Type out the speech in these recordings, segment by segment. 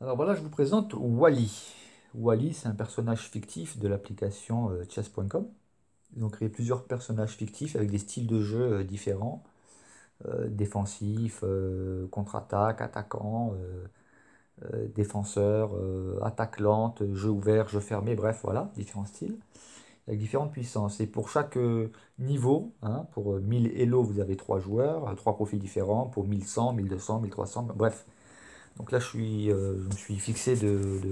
Alors voilà, je vous présente Wally. Wally, c'est un personnage fictif de l'application chess.com. Ils ont créé plusieurs personnages fictifs avec des styles de jeu différents, défensif, contre-attaque, attaquant, défenseur, attaque lente, jeu ouvert, jeu fermé, bref, voilà, différents styles, avec différentes puissances. Et pour chaque niveau, hein, pour 1000 Elo, vous avez 3 joueurs, 3 profils différents, pour 1100, 1200, 1300, bref. Donc là, je me suis fixé de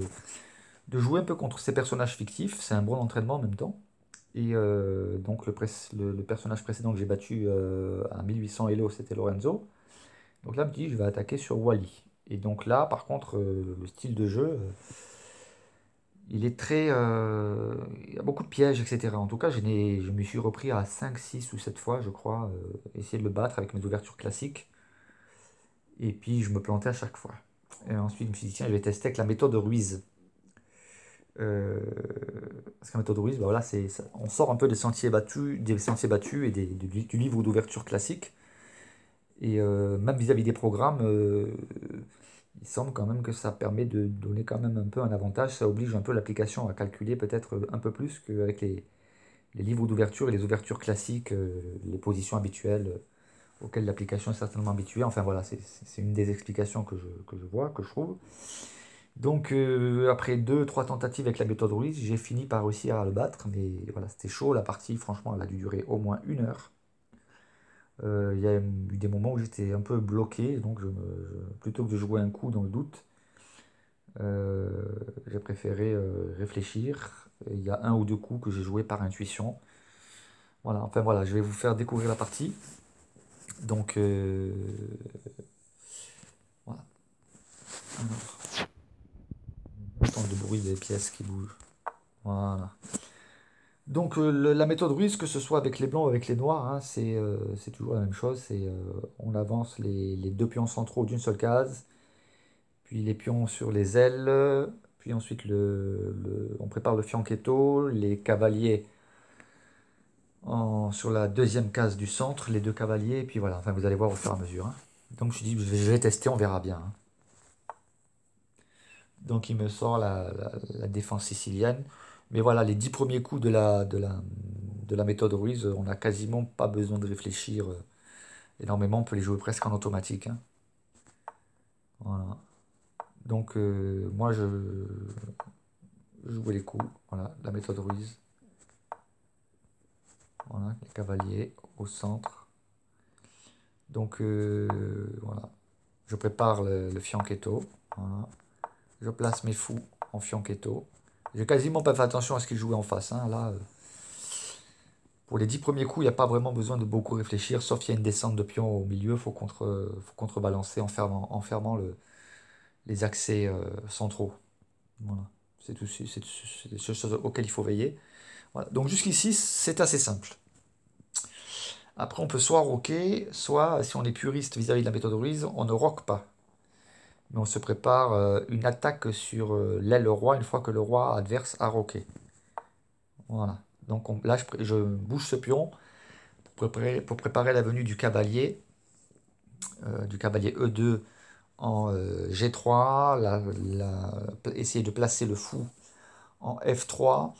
jouer un peu contre ces personnages fictifs. C'est un bon entraînement en même temps. Et donc le personnage précédent que j'ai battu à 1800 Elo, c'était Lorenzo. Donc là, je me dis, je vais attaquer sur Wally. Et donc là, par contre, le style de jeu, il est très... il y a beaucoup de pièges, etc. En tout cas, je me suis repris à 5, 6 ou 7 fois, je crois, essayer de le battre avec mes ouvertures classiques. Et puis, je me plantais à chaque fois. Et ensuite, je me suis dit, tiens, je vais tester avec la méthode Ruiz. Euh, Parce qu'un méthode Ruiz, bah voilà, on sort un peu des sentiers battus et du livre d'ouverture classique. Et même vis-à-vis des programmes, il semble quand même que ça permet de donner quand même un peu un avantage. Ça oblige un peu l'application à calculer peut-être un peu plus qu'avec les livres d'ouverture et les ouvertures classiques, les positions habituelles auxquelles l'application est certainement habituée. Enfin voilà, c'est une des explications que je vois, que je trouve. Donc après deux, trois tentatives avec la méthode Ruiz, j'ai fini par réussir à le battre, mais voilà, c'était chaud la partie, franchement, elle a dû durer au moins 1 heure. Il y a eu des moments où j'étais un peu bloqué, donc plutôt que de jouer un coup dans le doute, euh, j'ai préféré réfléchir. Il y a un ou deux coups que j'ai joué par intuition. Voilà, enfin voilà, je vais vous faire découvrir la partie. Donc voilà, entendre le bruit des pièces qui bougent. Voilà. Donc la méthode russe, que ce soit avec les blancs ou avec les noirs, hein, c'est toujours la même chose. On avance les deux pions centraux d'une seule case, puis les pions sur les ailes, puis ensuite on prépare le fianchetto, les cavaliers sur la deuxième case du centre, les deux cavaliers, et puis voilà, enfin vous allez voir au fur et à mesure, hein. Donc je vais tester, on verra bien, hein. Donc il me sort la défense sicilienne. Mais voilà, les 10 premiers coups de la méthode Ruiz, on n'a quasiment pas besoin de réfléchir énormément, on peut les jouer presque en automatique, hein. Voilà. Donc moi je jouais les coups, voilà, la méthode Ruiz. Voilà, les cavaliers au centre. Donc voilà, je prépare le fianchetto. Voilà. Je place mes fous en fianchetto. J'ai quasiment pas fait attention à ce qu'ils jouaient en face, hein. Là, pour les 10 premiers coups, il n'y a pas vraiment besoin de beaucoup réfléchir, sauf qu'il y a une descente de pion au milieu, faut contrebalancer en fermant les accès centraux. Voilà. C'est des choses auxquelles il faut veiller. Voilà. Donc jusqu'ici, c'est assez simple. Après, on peut soit rocker, soit, si on est puriste vis-à-vis de la méthode Ruiz, on ne rock pas. Mais on se prépare une attaque sur l'aile roi une fois que le roi adverse a rocké. Voilà. Donc là, je bouge ce pion pour préparer la venue du cavalier E2 en G3, essayer de placer le fou en F3,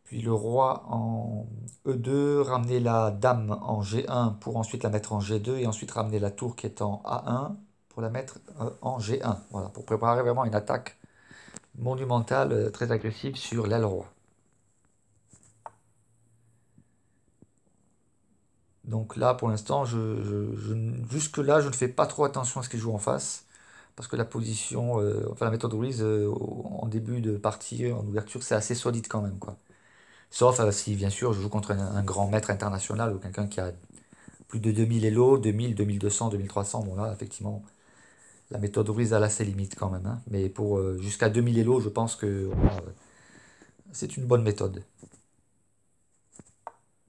puis le roi en E2, ramener la dame en G1 pour ensuite la mettre en G2 et ensuite ramener la tour qui est en A1 pour la mettre en G1. Voilà, pour préparer vraiment une attaque monumentale, très agressive sur l'aile roi. Donc là, pour l'instant, jusque-là, je ne fais pas trop attention à ce qu'il joue en face. Parce que la position, enfin la méthode Ruiz, en début de partie, en ouverture, c'est assez solide quand même, quoi. Sauf si, bien sûr, je joue contre un grand maître international ou quelqu'un qui a plus de 2000 Elo, 2000, 2200, 2300. Bon, là, effectivement, la méthode Ruiz a ses limites quand même, hein. Mais pour jusqu'à 2000 Elo, je pense que voilà, c'est une bonne méthode.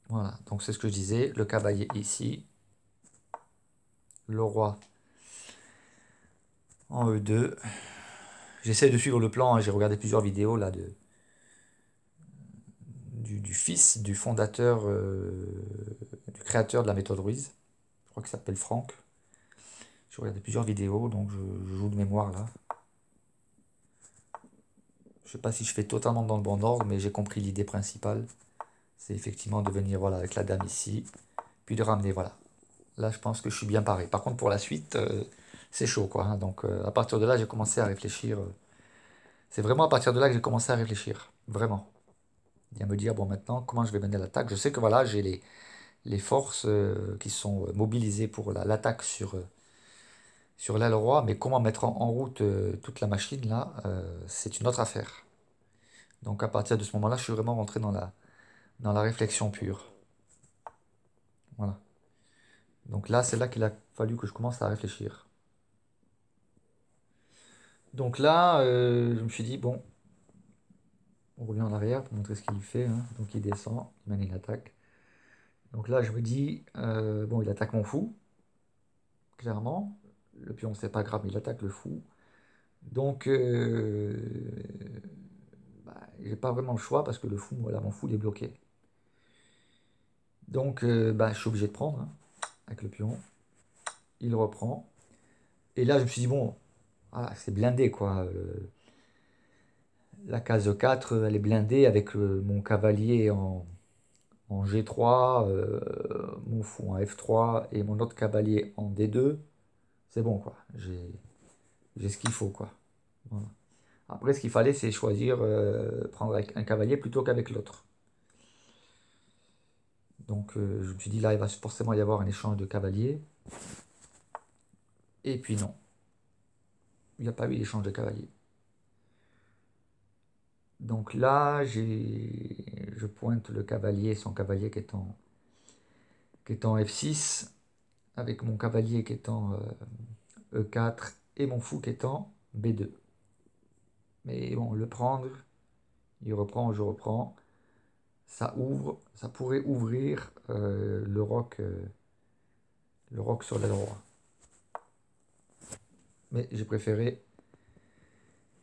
Voilà, donc c'est ce que je disais. Le cavalier ici, le roi en E2. J'essaie de suivre le plan, hein. J'ai regardé plusieurs vidéos là du fils du fondateur, du créateur de la méthode Ruiz. Je crois qu'il s'appelle Franck. J'ai regardé plusieurs vidéos, donc je joue de mémoire là. sais pas si je fais totalement dans le bon ordre, mais j'ai compris l'idée principale. C'est effectivement de venir voilà, avec la dame ici, puis de ramener, voilà. Là, je pense que je suis bien paré. Par contre, pour la suite, c'est chaud, quoi, hein. Donc, à partir de là, j'ai commencé à réfléchir. C'est vraiment à partir de là que j'ai commencé à réfléchir. Vraiment. Et à me dire, bon, maintenant, comment je vais mener l'attaque? Je sais que, voilà, j'ai les forces qui sont mobilisées pour l'attaque sur l'aile roi, mais comment mettre en route toute la machine, là, c'est une autre affaire. Donc, à partir de ce moment-là, je suis vraiment rentré dans la réflexion pure. Voilà. Donc là, c'est là qu'il a fallu que je commence à réfléchir. Donc là, je me suis dit, bon, on revient en arrière pour montrer ce qu'il fait, hein. Donc il descend, il mène une attaque. Donc là, je me dis, bon, il attaque mon fou, clairement. Le pion, c'est pas grave, mais il attaque le fou. Donc, bah, j'ai pas vraiment le choix parce que le fou, voilà, mon fou, il est bloqué. Donc, bah, je suis obligé de prendre, hein, avec le pion. Il reprend. Et là, je me suis dit, bon, voilà, c'est blindé, quoi. La case 4, elle est blindée avec mon cavalier en G3, mon fou en F3 et mon autre cavalier en D2. C'est bon, quoi. J'ai ce qu'il faut, quoi. Voilà. Après, ce qu'il fallait, c'est choisir, prendre avec un cavalier plutôt qu'avec l'autre. Donc, je me suis dit, là, il va forcément y avoir un échange de cavaliers. Et puis, non. Il n'y a pas eu d'échange de cavaliers. Donc là, je pointe le cavalier, son cavalier qui est en F6, avec mon cavalier qui est en E4 et mon fou qui est en B2. Mais bon, le prendre, il reprend, je reprends, ça ouvre, ça pourrait ouvrir le roc sur l'aile roi. Mais j'ai préféré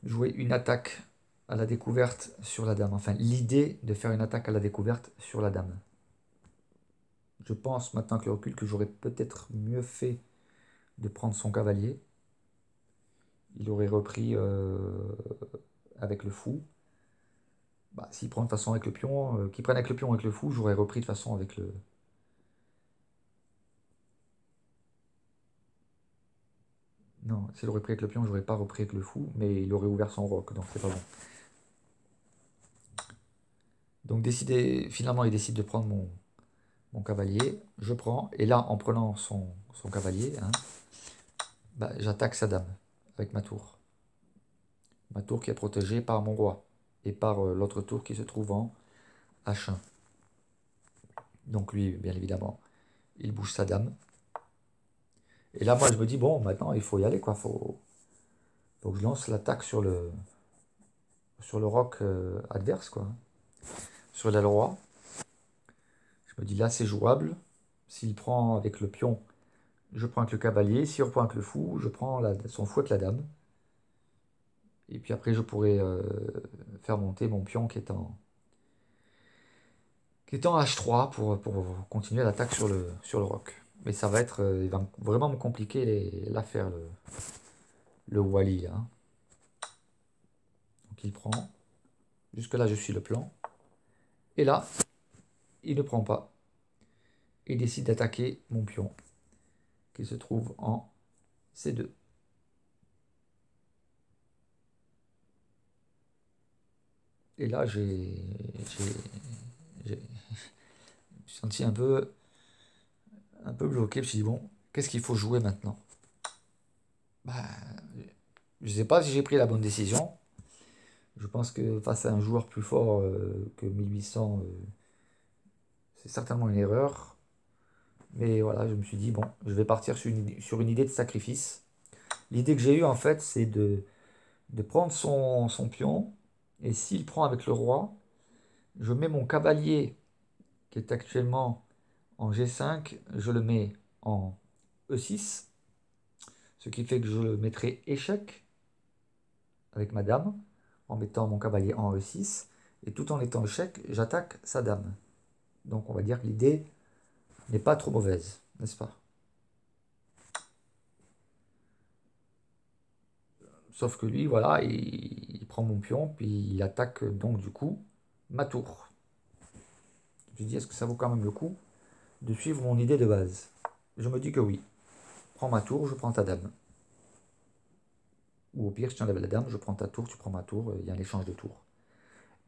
jouer une attaque à la découverte sur la dame. Enfin, l'idée de faire une attaque à la découverte sur la dame. Je pense maintenant que le recul que j'aurais peut-être mieux fait de prendre son cavalier. Il aurait repris avec le fou. Bah, s'il prend de toute façon avec le pion, qu'il prenne avec le pion avec le fou, j'aurais repris de toute façon avec le. Non, s'il aurait pris avec le pion, j'aurais pas repris avec le fou, mais il aurait ouvert son roc, donc c'est pas bon. Donc finalement, il décide de prendre mon cavalier. Je prends, et là, en prenant son cavalier, hein, bah, j'attaque sa dame avec ma tour. Ma tour qui est protégée par mon roi et par l'autre tour qui se trouve en H1. Donc lui, bien évidemment, il bouge sa dame. Et là, moi, je me dis, bon, maintenant, il faut y aller, quoi. Faut que je lance l'attaque sur le roc adverse, quoi. Sur l'aile roi. Je me dis, là, c'est jouable. S'il prend avec le pion, je prends avec le cavalier. S'il reprend avec le fou, je prends son fou avec la dame. Et puis après, je pourrais faire monter mon pion qui est en H3 pour continuer l'attaque sur le roc. Mais ça va être, il va vraiment me compliquer l'affaire, le Wally, là. Donc il prend. Jusque là, je suis le plan. Et là, il ne prend pas. Il décide d'attaquer mon pion, qui se trouve en C2. Et là, j'ai senti un peu bloqué. Je me suis dit, bon, qu'est-ce qu'il faut jouer maintenant? Bah, je ne sais pas si j'ai pris la bonne décision. Je pense que face à un joueur plus fort que 1800, c'est certainement une erreur. Mais voilà, je me suis dit, bon, je vais partir sur une idée de sacrifice. L'idée que j'ai eue, en fait, c'est de prendre son pion. Et s'il prend avec le roi, je mets mon cavalier, qui est actuellement en G5, je le mets en E6. Ce qui fait que je le mettrai échec avec ma dame, en mettant mon cavalier en E6. Et tout en étant échec, j'attaque sa dame. Donc on va dire que l'idée n'est pas trop mauvaise, n'est-ce pas? Sauf que lui, voilà, il prend mon pion, puis il attaque donc du coup ma tour. Je me dis, est-ce que ça vaut quand même le coup de suivre mon idée de base? Je me dis que oui. Prends ma tour, je prends ta dame. Ou au pire, je t'enlève la dame, je prends ta tour, tu prends ma tour, il y a un échange de tours.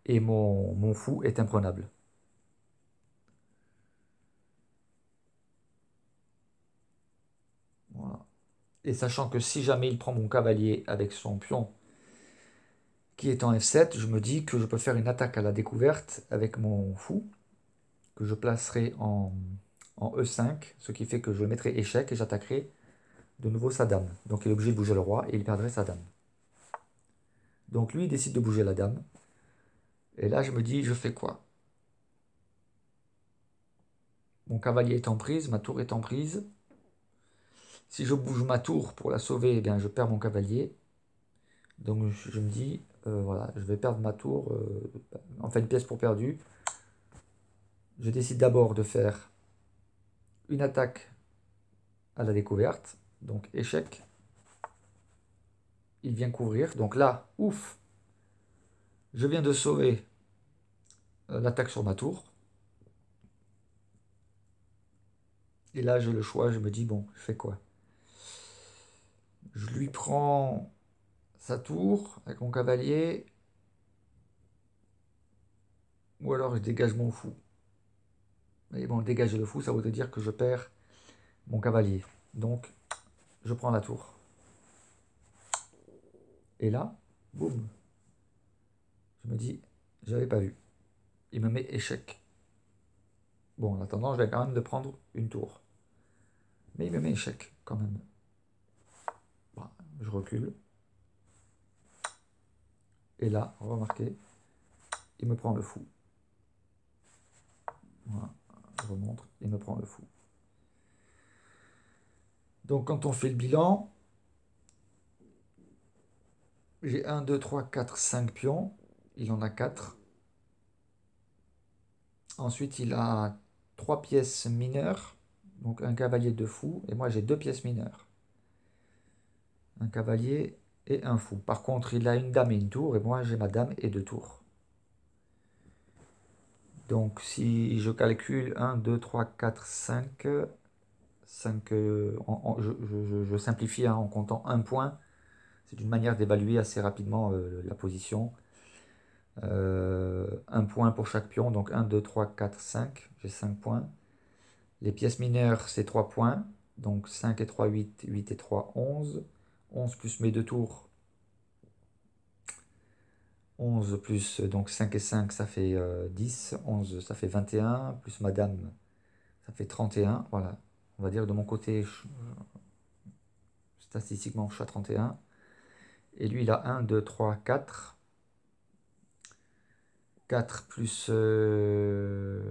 Et mon fou est imprenable. Voilà. Et sachant que si jamais il prend mon cavalier avec son pion qui est en F7, je me dis que je peux faire une attaque à la découverte avec mon fou, que je placerai en E5, ce qui fait que je mettrai échec et j'attaquerai de nouveau sa dame. Donc il est obligé de bouger le roi et il perdrait sa dame. Donc lui il décide de bouger la dame. Et là je me dis, je fais quoi? Mon cavalier est en prise, ma tour est en prise. Si je bouge ma tour pour la sauver, eh bien, je perds mon cavalier. Donc je me dis, voilà, je vais perdre ma tour. Enfin, une pièce pour perdue. Je décide d'abord de faire une attaque à la découverte. Donc échec. Il vient couvrir. Donc là, ouf, je viens de sauver l'attaque sur ma tour. Et là, j'ai le choix. Je me dis, bon, je fais quoi? Je lui prends sa tour avec mon cavalier. Ou alors je dégage mon fou. Mais bon, dégager le fou, ça voudrait dire que je perds mon cavalier. Donc, je prends la tour. Et là, boum, je me dis, j'avais pas vu. Il me met échec. Bon, en attendant, je vais quand même de prendre une tour. Mais il me met échec, quand même. Bon, je recule. Et là, remarquez, il me prend le fou. Voilà, je remontre, il me prend le fou. Donc, quand on fait le bilan, j'ai 1, 2, 3, 4, 5 pions. Il en a 4. Ensuite, il a 3 pièces mineures. Donc, un cavalier de fou. Et moi, j'ai 2 pièces mineures. Un cavalier et un fou. Par contre, il a une dame et une tour. Et moi, j'ai ma dame et 2 tours. Donc, si je calcule 1, 2, 3, 4, 5, 5 je simplifie hein, en comptant un point. C'est une manière d'évaluer assez rapidement la position. Un point pour chaque pion, donc 1, 2, 3, 4, 5, j'ai 5 points. Les pièces mineures, c'est 3 points, donc 5 et 3, 8, 8 et 3, 11. 11 plus mes 2 tours, 11 plus donc 5 et 5, ça fait 10, 11, ça fait 21, plus madame, ça fait 31. Voilà, on va dire de mon côté, statistiquement, je suis à 31. Et lui, il a 1, 2, 3, 4. 4 plus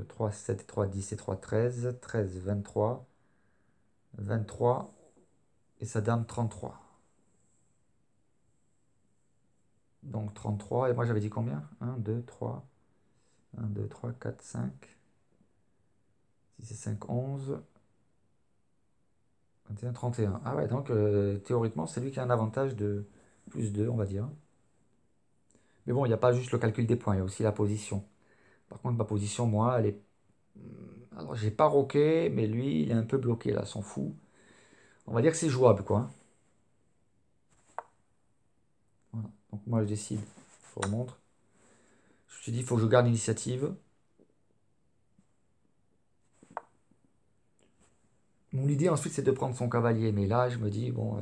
3, 7 et 3, 10 et 3, 13. 13, 23. 23. Et sa dame, 33. Donc 33. Et moi, j'avais dit combien? 1, 2, 3. 1, 2, 3, 4, 5. 6 et 5, 11. 21, 31. Ah ouais, donc théoriquement, c'est lui qui a un avantage de plus 2, on va dire. Mais bon, il n'y a pas juste le calcul des points, il y a aussi la position. Par contre, ma position, moi, elle est... Alors, j'ai pas roqué, mais lui, il est un peu bloqué, là, s'en fout. On va dire que c'est jouable, quoi. Voilà. Donc moi, je décide. Je remonte. Je me suis dit, il faut que je garde l'initiative. Mon idée ensuite, c'est de prendre son cavalier. Mais là, je me dis, bon,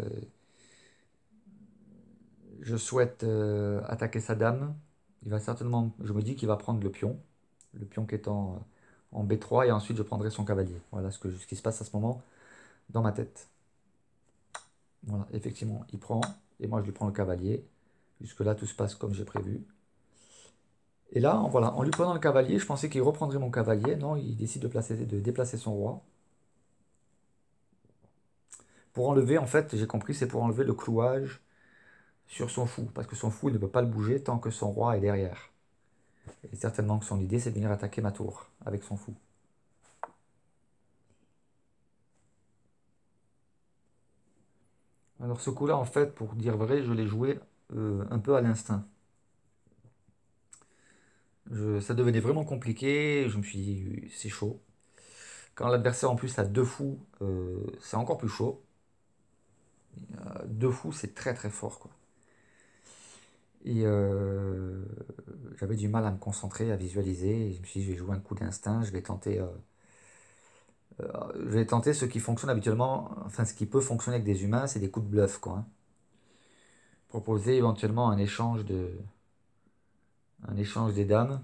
je souhaite attaquer sa dame. Il va certainement, je me dis qu'il va prendre le pion. Le pion qui est en B3. Et ensuite, je prendrai son cavalier. Voilà ce qui se passe à ce moment dans ma tête. Voilà, effectivement, il prend. Et moi, je lui prends le cavalier. Jusque-là, tout se passe comme j'ai prévu. Et là, voilà, en lui prenant le cavalier, je pensais qu'il reprendrait mon cavalier. Non, il décide de déplacer son roi. Pour enlever, en fait, j'ai compris, c'est pour enlever le clouage sur son fou. Parce que son fou, il ne peut pas le bouger tant que son roi est derrière. Et certainement que son idée, c'est de venir attaquer ma tour avec son fou. Alors ce coup-là, en fait, pour dire vrai, je l'ai joué un peu à l'instinct. Ça devenait vraiment compliqué. Je me suis dit, c'est chaud. Quand l'adversaire en plus a deux fous, c'est encore plus chaud. Deux fous, c'est très très fort, quoi. Et j'avais du mal à me concentrer, à visualiser. Et je me suis dit, je vais jouer un coup d'instinct, je vais tenter ce qui fonctionne habituellement, enfin ce qui peut fonctionner avec des humains, c'est des coups de bluff, quoi, hein. Proposer éventuellement un échange des dames,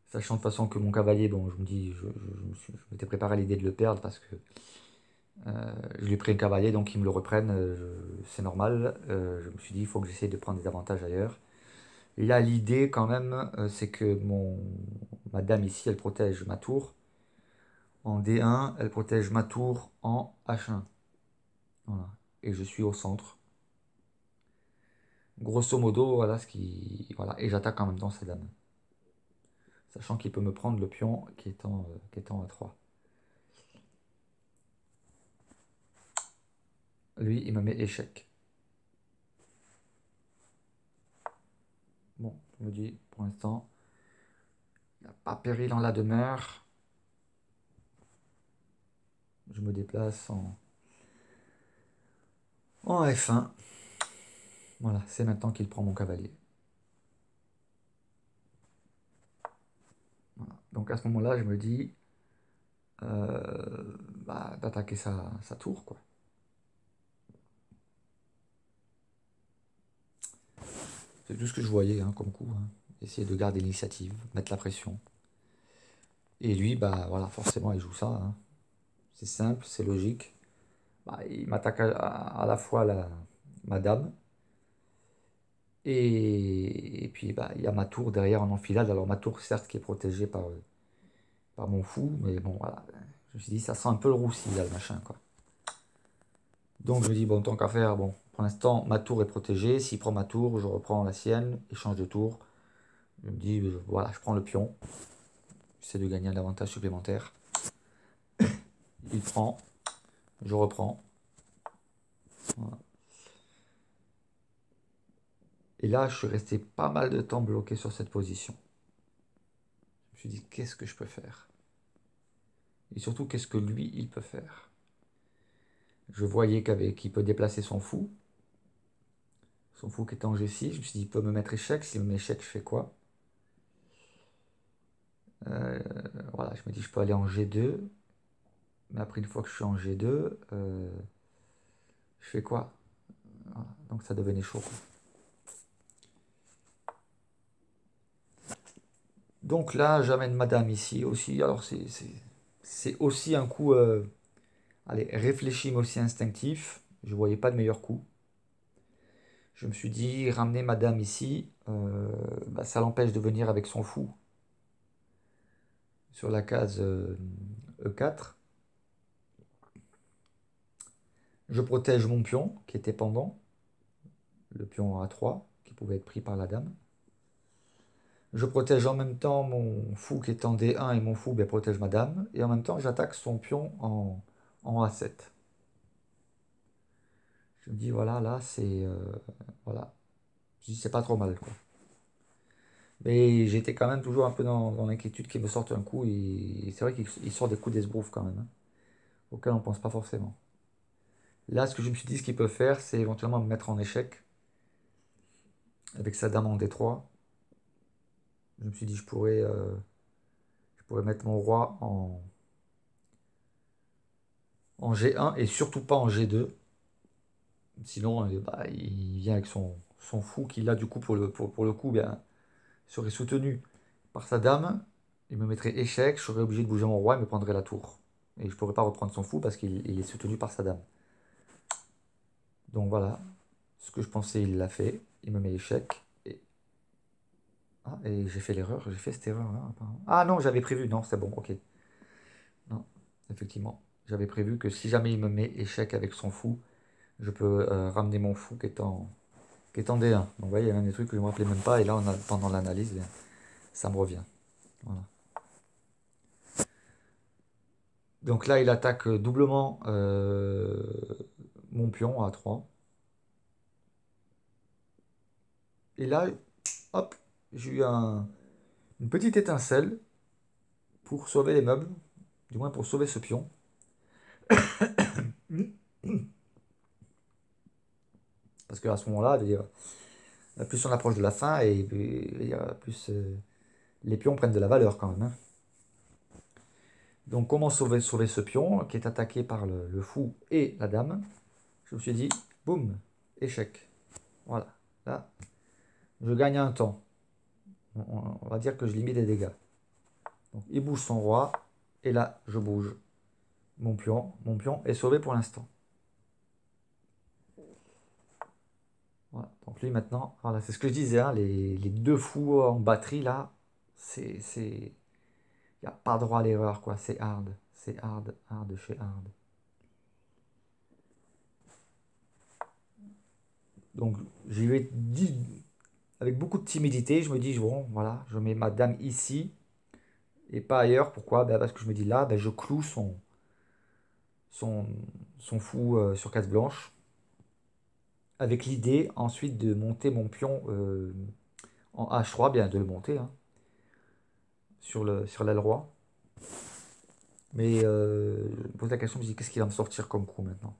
sachant de façon que mon cavalier, bon, je me dis, je m'étais préparé à l'idée de le perdre parce que je lui ai pris un cavalier, donc il me le reprenne, c'est normal. Je me suis dit, il faut que j'essaie de prendre des avantages ailleurs. Et là, l'idée quand même, c'est que ma dame ici, elle protège ma tour en D1, elle protège ma tour en H1. Voilà. Et je suis au centre. Grosso modo, voilà ce qui. Voilà. Et j'attaque en même temps sa dame. Sachant qu'il peut me prendre le pion qui est en A3. Lui, il me met échec. Bon, je me dis, pour l'instant, il n'y a pas péril en la demeure. Je me déplace en F1. Voilà, c'est maintenant qu'il prend mon cavalier. Voilà. Donc à ce moment-là, je me dis d'attaquer sa tour, quoi. C'est tout ce que je voyais, hein, comme coup, hein. Essayer de garder l'initiative, mettre la pression. Et lui, bah voilà, forcément, il joue ça, hein. C'est simple, c'est logique. Bah, il m'attaque à la fois ma dame. Et puis bah, il y a ma tour derrière en enfilade. Alors ma tour, certes, qui est protégée par mon fou, mais bon, voilà. Je me suis dit, ça sent un peu le roussi, là, le machin, quoi. Donc je me dis, bon, tant qu'à faire, bon, pour l'instant, ma tour est protégée. S'il prend ma tour, je reprends la sienne, échange de tour. Je me dis, voilà, je prends le pion. J'essaie de gagner un avantage supplémentaire. Il prend, je reprends. Voilà. Et là, je suis resté pas mal de temps bloqué sur cette position. Je me suis dit, qu'est-ce que je peux faire? Et surtout, qu'est-ce que lui, il peut faire? Je voyais qu'il peut déplacer son fou. Son fou qui est en G6. Je me suis dit, il peut me mettre échec. S'il me met échec, je fais quoi? Euh, voilà, je me dis, je peux aller en G2. Mais après, une fois que je suis en G2, je fais quoi? Voilà. Donc ça devenait chaud, quoi. Donc là, j'amène madame ici aussi. Alors c'est aussi un coup, allez, réfléchi mais aussi instinctif. Je voyais pas de meilleur coup. Je me suis dit, ramener madame ici, ça l'empêche de venir avec son fou sur la case E4. Je protège mon pion qui était pendant, le pion A3 qui pouvait être pris par la dame. Je protège en même temps mon fou qui est en D1 et mon fou protège ma dame. Et en même temps, j'attaque son pion en A7. Je me dis, voilà, là, voilà. Je dis, c'est pas trop mal, quoi. Mais j'étais quand même toujours un peu dans l'inquiétude qu'il me sorte un coup. Et c'est vrai qu'il sort des coups d'esbrouf quand même, hein, auxquels on pense pas forcément. Là, ce que je me suis dit, ce qu'il peut faire, c'est éventuellement me mettre en échec avec sa dame en D3. Je me suis dit, je pourrais mettre mon roi en G1 et surtout pas en G2. Sinon, il vient avec son fou qui, là, du coup, pour le coup, bien, serait soutenu par sa dame. Il me mettrait échec, je serais obligé de bouger mon roi et me prendrait la tour. Et je ne pourrais pas reprendre son fou parce qu'il est soutenu par sa dame. Donc voilà, ce que je pensais, il l'a fait. Il me met échec. Et j'ai fait l'erreur, j'ai fait cette erreur là, apparemment. Ah non, j'avais prévu, non, c'est bon, ok. Non, effectivement. J'avais prévu que si jamais il me met échec avec son fou, je peux ramener mon fou qui est en D1. Donc vous voyez, il y a même des trucs que je ne me rappelais même pas, et là, pendant l'analyse, ça me revient. Voilà. Donc là, il attaque doublement mon pion à 3. Et là, hop, j'ai eu une petite étincelle pour sauver les meubles, du moins pour sauver ce pion. Parce qu'à ce moment-là, plus on approche de la fin, et plus les pions prennent de la valeur quand même, hein. Donc comment sauver ce pion qui est attaqué par le fou et la dame? Je me suis dit, boum, échec. Voilà, là, je gagne un temps. On va dire que je limite les dégâts. Donc il bouge son roi, et là, je bouge mon pion. Mon pion est sauvé pour l'instant. Voilà. Donc lui maintenant, voilà, c'est ce que je disais, hein, les deux fous en batterie là, il n'y a pas droit à l'erreur, quoi. C'est hard. C'est hard, hard chez hard. Donc j'y vais avec beaucoup de timidité. Je me dis, bon, voilà, je mets ma dame ici et pas ailleurs. Pourquoi? Ben, parce que je me dis là, ben, je cloue son, son fou sur case blanche. Avec l'idée ensuite de monter mon pion en H3, bien de le monter, hein, sur l'aile roi. Mais je me pose la question, je me dis, qu'est-ce qu'il va me sortir comme coup maintenant?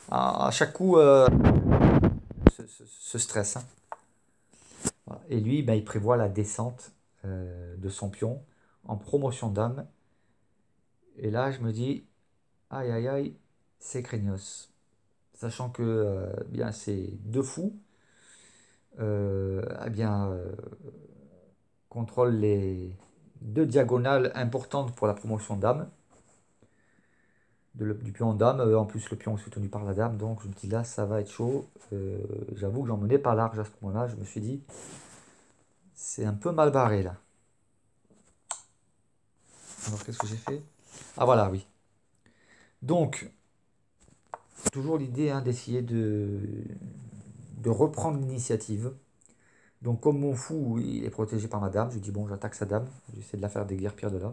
À chaque coup, ce stress, hein. Voilà. Et lui, ben, il prévoit la descente de son pion en promotion d'âme. Et là, je me dis, aïe aïe aïe, c'est craignos. Sachant que bien, ces deux fous eh bien, contrôlent les deux diagonales importantes pour la promotion d'âme. Du pion dame, en plus le pion est soutenu par la dame, donc je me dis là ça va être chaud. J'avoue que j'en menais pas large à ce moment-là, je me suis dit c'est un peu mal barré là. Alors qu'est-ce que j'ai fait? Ah voilà, oui. Donc, toujours l'idée, hein, d'essayer de reprendre l'initiative. Donc comme mon fou il est protégé par ma dame, je dis bon j'attaque sa dame, j'essaie de la faire déguerpir de là.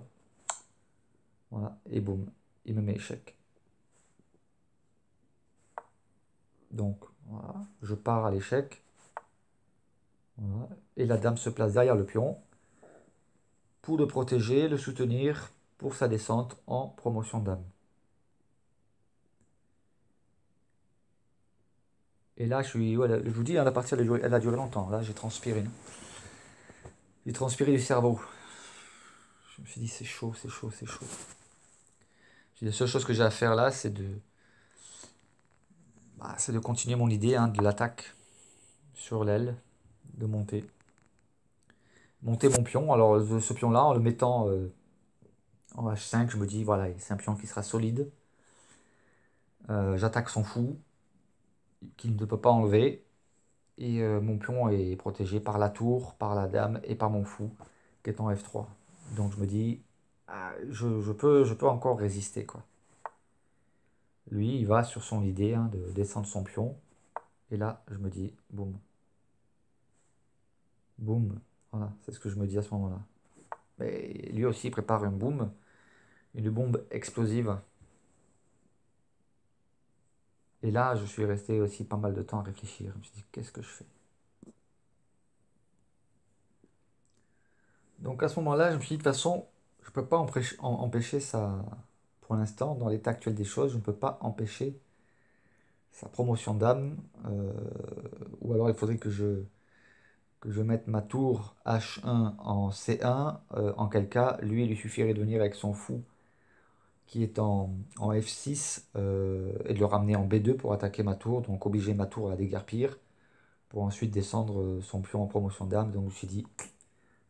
Voilà, et boum, il me met échec. Donc voilà, je pars à l'échec. Voilà. Et la dame se place derrière le pion pour le protéger, le soutenir pour sa descente en promotion d'âme. Et là, voilà, je vous dis, hein, la partie elle a duré longtemps. Là, j'ai transpiré, hein. J'ai transpiré du cerveau. Je me suis dit, c'est chaud, c'est chaud, c'est chaud. La seule chose que j'ai à faire là, c'est de continuer mon idée, hein, de l'attaque sur l'aile, de monter. Monter mon pion. Alors, ce pion-là, en le mettant en H5, je me dis, voilà, c'est un pion qui sera solide. J'attaque son fou, qu'il ne peut pas enlever. Et mon pion est protégé par la tour, par la dame et par mon fou, qui est en F3. Donc je me dis, ah, je peux encore résister, quoi. Lui, il va sur son idée, hein, de descendre son pion. Et là, je me dis, boum. Boum. Voilà, c'est ce que je me dis à ce moment-là. Mais lui aussi, il prépare une boum, une bombe explosive. Et là, je suis resté aussi pas mal de temps à réfléchir. Je me suis dit, qu'est-ce que je fais? Donc à ce moment-là, je me suis dit, de toute façon, je ne peux pas empêcher ça, pour l'instant, dans l'état actuel des choses, je ne peux pas empêcher sa promotion d'âme. Ou alors il faudrait que je mette ma tour H1 en C1, en quel cas, lui, il lui suffirait de venir avec son fou qui est en F6 et de le ramener en B2 pour attaquer ma tour, donc obliger ma tour à la déguerpir, pour ensuite descendre son pion en promotion d'âme. Donc je me suis dit,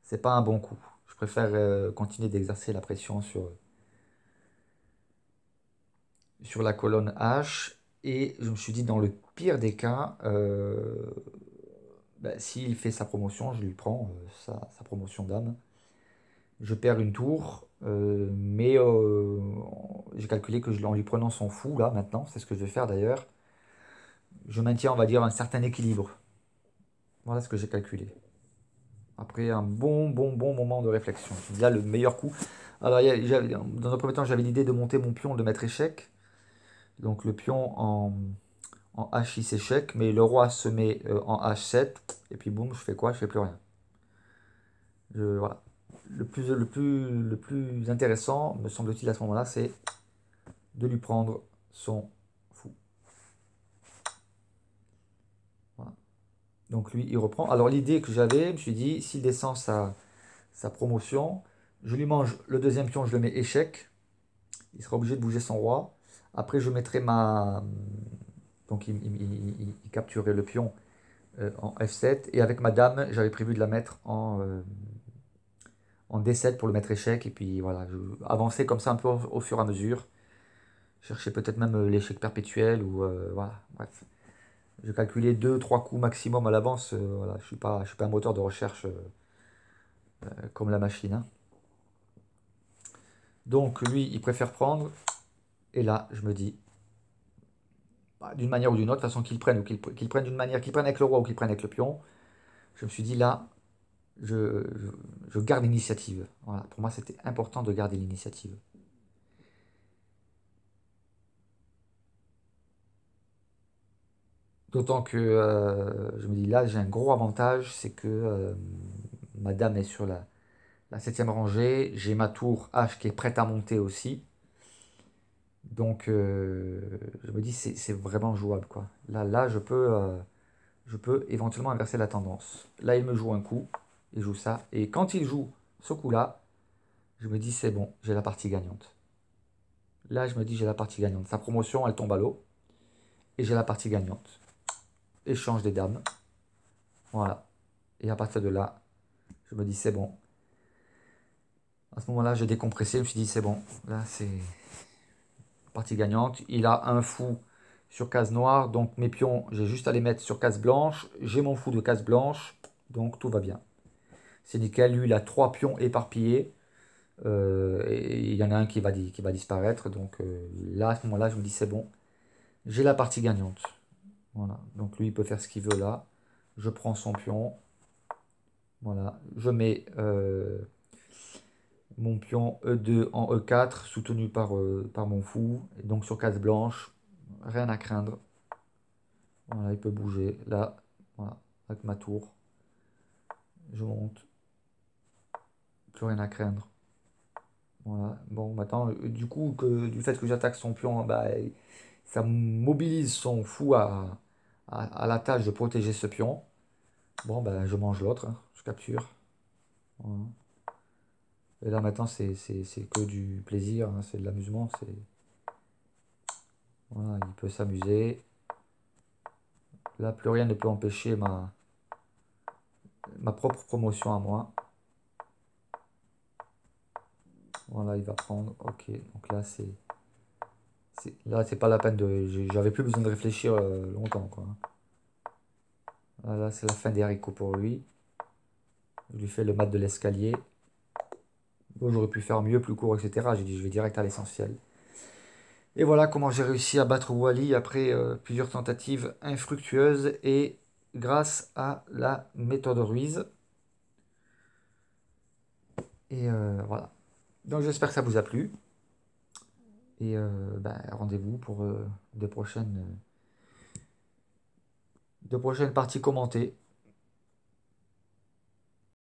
c'est pas un bon coup. Je préfère continuer d'exercer la pression sur la colonne H. Et je me suis dit, dans le pire des cas, s'il fait sa promotion, je lui prends sa promotion d'âme. Je perds une tour, mais j'ai calculé que en lui prenant son fou, là, maintenant, c'est ce que je vais faire d'ailleurs, je maintiens, on va dire, un certain équilibre. Voilà ce que j'ai calculé. Après un bon moment de réflexion. Je me dis là, le meilleur coup. Alors, dans un premier temps, j'avais l'idée de monter mon pion, de mettre échec. Donc le pion en H6 échec, mais le roi se met en H7, et puis boum, je fais quoi? Je fais plus rien. Voilà. Le plus intéressant, me semble-t-il, à ce moment-là, c'est de lui prendre son fou. Voilà. Donc lui, il reprend. Alors l'idée que j'avais, je me suis dit, s'il descend sa promotion, je lui mange le deuxième pion, je le mets échec. Il sera obligé de bouger son roi. Après, je mettrai ma... Donc il capturait le pion en F7. Et avec ma dame, j'avais prévu de la mettre en D7 pour le mettre échec. Et puis voilà, je avançais comme ça un peu au fur et à mesure. Chercher peut-être même l'échec perpétuel ou voilà, bref. Je calculais 2-3 coups maximum à l'avance. Voilà, je suis pas un moteur de recherche comme la machine, hein. Donc lui, il préfère prendre. Et là, je me dis, bah, d'une manière ou d'une autre, de toute façon qu'il prenne ou qu'il prenne d'une manière, qu'il prenne avec le roi ou qu'il prenne avec le pion, je me suis dit là, je, je, je garde l'initiative. Voilà, pour moi, c'était important de garder l'initiative. D'autant que je me dis là, j'ai un gros avantage, c'est que ma dame est sur la septième rangée, j'ai ma tour H qui est prête à monter aussi. Donc je me dis c'est vraiment jouable quoi. Là je peux éventuellement inverser la tendance. Là il me joue un coup, il joue ça. Et quand il joue ce coup-là, je me dis c'est bon, j'ai la partie gagnante. Là je me dis j'ai la partie gagnante. Sa promotion elle tombe à l'eau et j'ai la partie gagnante. Échange des dames. Voilà. Et à partir de là, je me dis c'est bon. À ce moment-là, j'ai décompressé, je me suis dit c'est bon. Là c'est partie gagnante. Il a un fou sur case noire, donc mes pions, j'ai juste à les mettre sur case blanche. J'ai mon fou de case blanche, donc tout va bien. C'est nickel. Lui, il a trois pions éparpillés. Et il y en a un qui va disparaître. Donc là, à ce moment-là, je me dis c'est bon. J'ai la partie gagnante. Voilà. Donc lui, il peut faire ce qu'il veut là. Je prends son pion. Voilà. Je mets mon pion E2 en E4, soutenu par mon fou. Et donc sur case blanche, rien à craindre. Voilà, il peut bouger. Là, voilà, avec ma tour, je monte. Plus rien à craindre. Voilà. Bon, maintenant, du coup, du fait que j'attaque son pion, bah, ça mobilise son fou à la tâche de protéger ce pion. Bon, ben, je mange l'autre, hein, je capture. Voilà. Et là, maintenant, c'est que du plaisir, hein, c'est de l'amusement. Voilà, il peut s'amuser. Là, plus rien ne peut empêcher ma propre promotion à moi. Voilà, il va prendre. Ok, donc là, là, c'est pas la peine de. J'avais plus besoin de réfléchir longtemps, quoi. Là, c'est la fin des haricots pour lui. Je lui fais le mat de l'escalier. Bon, j'aurais pu faire mieux, plus court, etc. J'ai dit, je vais direct à l'essentiel. Et voilà comment j'ai réussi à battre Wally après plusieurs tentatives infructueuses et grâce à la méthode Ruiz. Et voilà. Donc j'espère que ça vous a plu. Et ben, rendez-vous pour de prochaines parties commentées.